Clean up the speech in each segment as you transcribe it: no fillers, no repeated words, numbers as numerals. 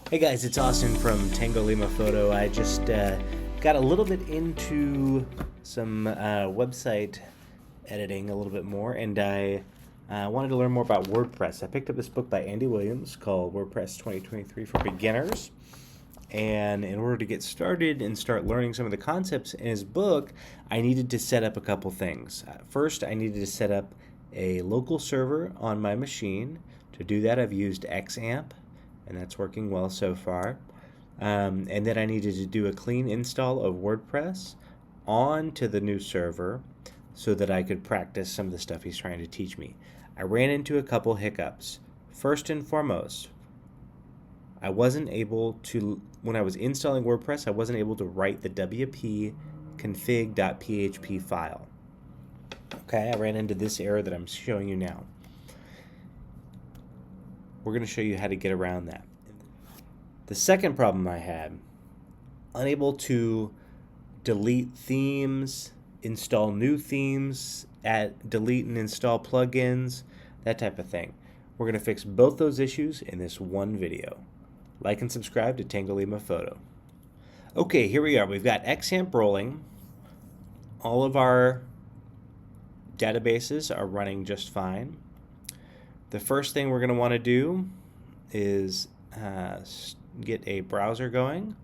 Hey guys, it's Austin from Tango Lima Photo. I just got a little bit into some website editing a little bit more, and I wanted to learn more about WordPress. I picked up this book by Andy Williams called WordPress 2023 for Beginners. And in order to get started and start learning some of the concepts in his book, I needed to set up a couple things. First, I needed to set up a local server on my machine. To do that, I've used XAMPP, and that's working well so far. And then I needed to do a clean install of WordPress onto the new server so that I could practice some of the stuff he's trying to teach me. I ran into a couple hiccups. First and foremost, I wasn't able to, when I was installing WordPress, I wasn't able to write the wp-config.php file. Okay, I ran into this error that I'm showing you now. We're going to show you how to get around that. The second problem I had, unable to delete themes, install new themes, delete and install plugins, that type of thing. We're going to fix both those issues in this one video. Like and subscribe to Tango Lima Photo. Okay, here we are. We've got XAMPP rolling. All of our databases are running just fine. The first thing we're going to want to do is get a browser going.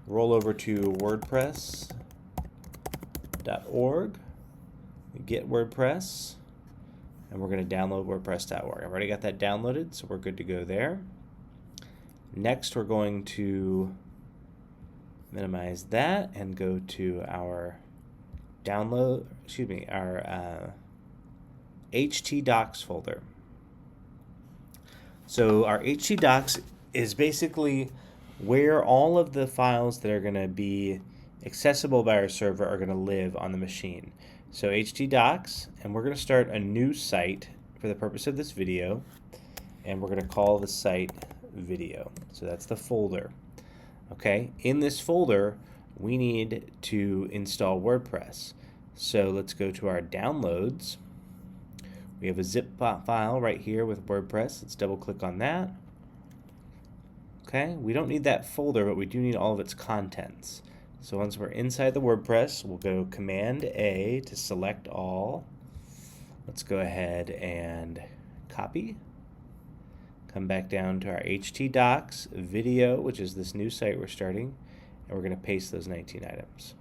Roll over to wordpress.org, get WordPress, and we're going to download wordpress.org. I've already got that downloaded, so we're good to go there. Next, we're going to minimize that and go to our our htdocs folder. So our htdocs is basically where all of the files that are going to be accessible by our server are going to live on the machine. So htdocs, and we're going to start a new site for the purpose of this video, and we're going to call the site video. So that's the folder. Okay, in this folder we need to install WordPress. So let's go to our downloads. We have a zip file right here with WordPress. Let's double click on that. Okay, we don't need that folder, but we do need all of its contents. So once we're inside the WordPress, we'll go Command A to select all. Let's go ahead and copy. Come back down to our htdocs video, which is this new site we're starting, and we're going to paste those 19 items.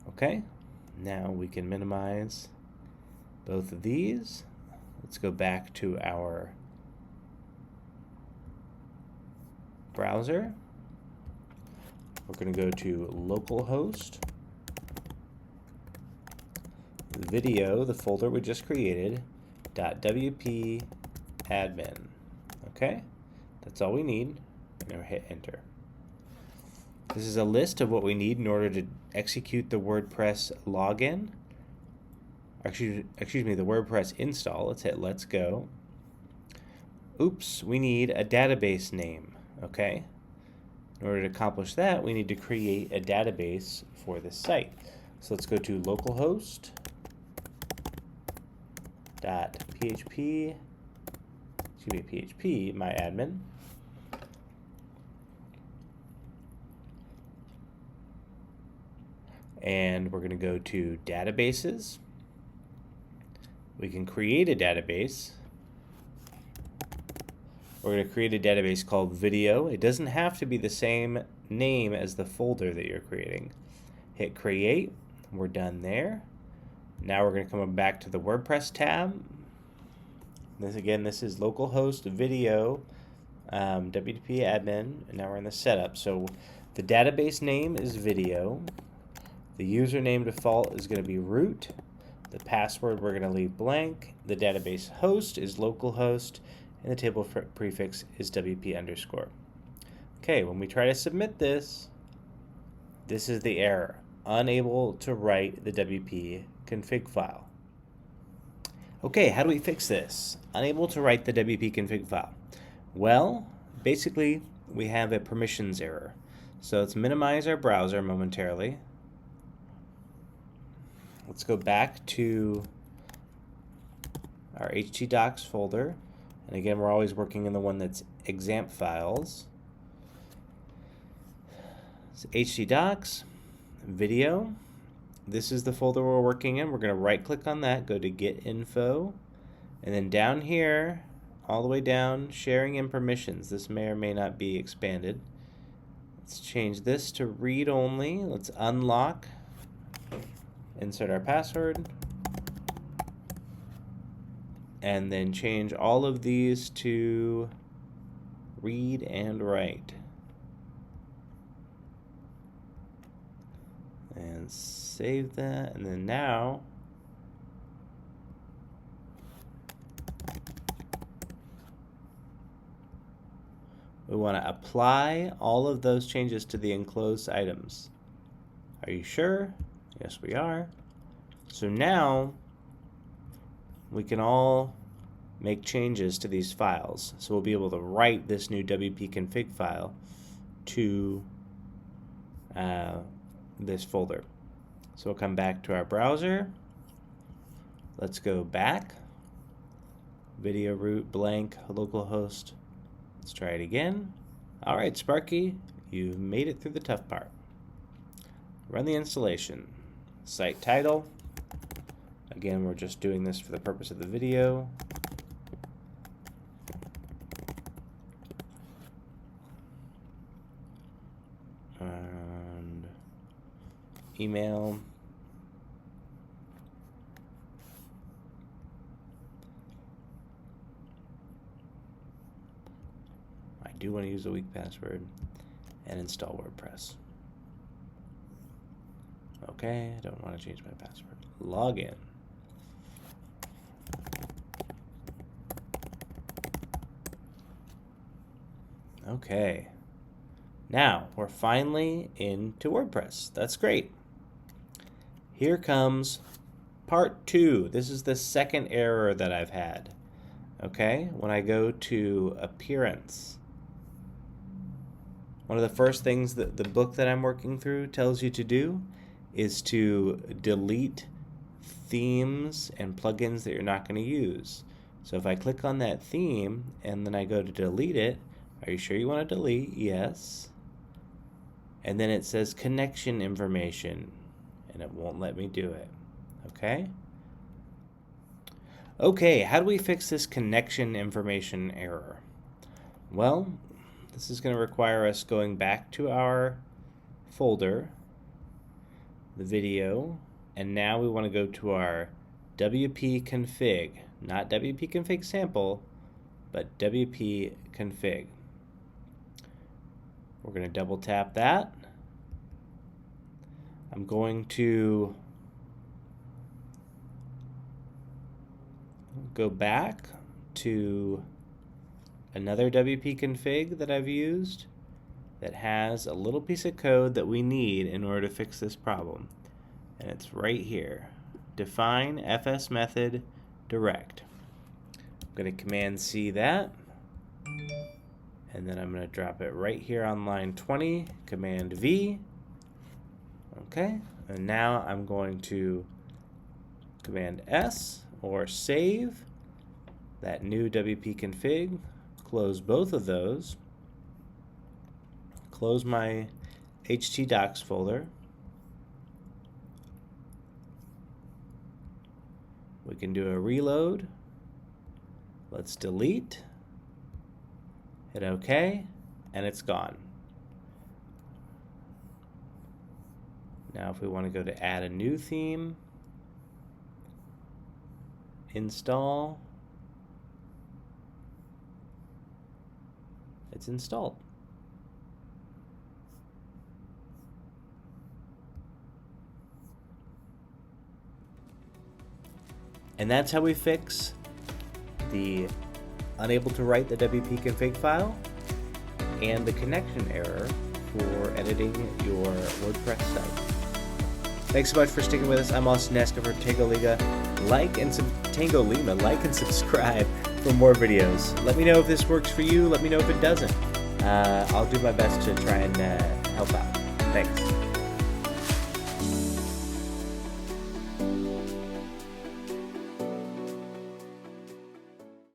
Okay, now we can minimize both of these. Let's go back to our browser. We're going to go to localhost, video, the folder we just created, .wp-admin. Okay, that's all we need. And we'll hit enter. This is a list of what we need in order to execute the WordPress login. Excuse me, the WordPress install. Let's hit let's go. Oops, we need a database name. Okay. In order to accomplish that, we need to create a database for this site. So let's go to phpmyadmin. And we're going to go to databases. We can create a database. We're going to create a database called video. It doesn't have to be the same name as the folder that you're creating. Hit create. We're done there. Now we're going to come back to the WordPress tab. This is localhost video wp-admin, and now we're in the setup. So the database name is video. The username default is going to be root. The password we're going to leave blank. The database host is localhost, and the table prefix is wp_. Okay, when we try to submit this, this is the error. Unable to write the wp config file. Okay, how do we fix this? Unable to write the wp config file. Well, basically, we have a permissions error. So let's minimize our browser momentarily. Let's go back to our htdocs folder. And again, we're always working in the one that's xamppfiles. So htdocs, video. This is the folder we're working in. We're going to right click on that, go to get info, and then down here, all the way down, sharing and permissions. This may or may not be expanded. Let's change this to read only. Let's unlock, insert our password, and then change all of these to read and write. And save that, and then now we want to apply all of those changes to the enclosed items. Are you sure? Yes, we are. So now we can all make changes to these files. So we'll be able to write this new wp-config file to this folder. So we'll come back to our browser. Let's go back. Video root blank localhost. Let's try it again. All right, Sparky, you've made it through the tough part. Run the installation. Site title. Again, we're just doing this for the purpose of the video. And email. I do want to use a weak password, and install WordPress. Okay, I don't want to change my password. Log in. Okay. Now, we're finally into WordPress. That's great. Here comes part 2. This is the second error that I've had. Okay, when I go to Appearance, one of the first things that the book that I'm working through tells you to do is to delete themes and plugins that you're not going to use. So if I click on that theme and then I go to delete it, are you sure you want to delete? Yes. And then it says connection information, and it won't let me do it. Okay? Okay, how do we fix this connection information error? Well, this is going to require us going back to our folder, the video, and now we want to go to our wp-config, not wp-config sample, but wp-config. We're going to double tap that. I'm going to go back to another wp-config that I've used that has a little piece of code that we need in order to fix this problem. And it's right here. Define fs method direct. I'm going to Command C that. And then I'm going to drop it right here on line 20, Command V. Okay, and now I'm going to Command S or save that new wp-config, close both of those, close my htdocs folder. We can do a reload. Let's delete. Hit OK, and it's gone. Now if we want to go to add a new theme, install, it's installed. And that's how we fix the unable to write the wp-config file and the connection error for editing your WordPress site. Thanks so much for sticking with us. I'm Austin Neska for Tango Liga. Like and subscribe for more videos. Let me know if this works for you. Let me know if it doesn't. I'll do my best to try and help out. Thanks.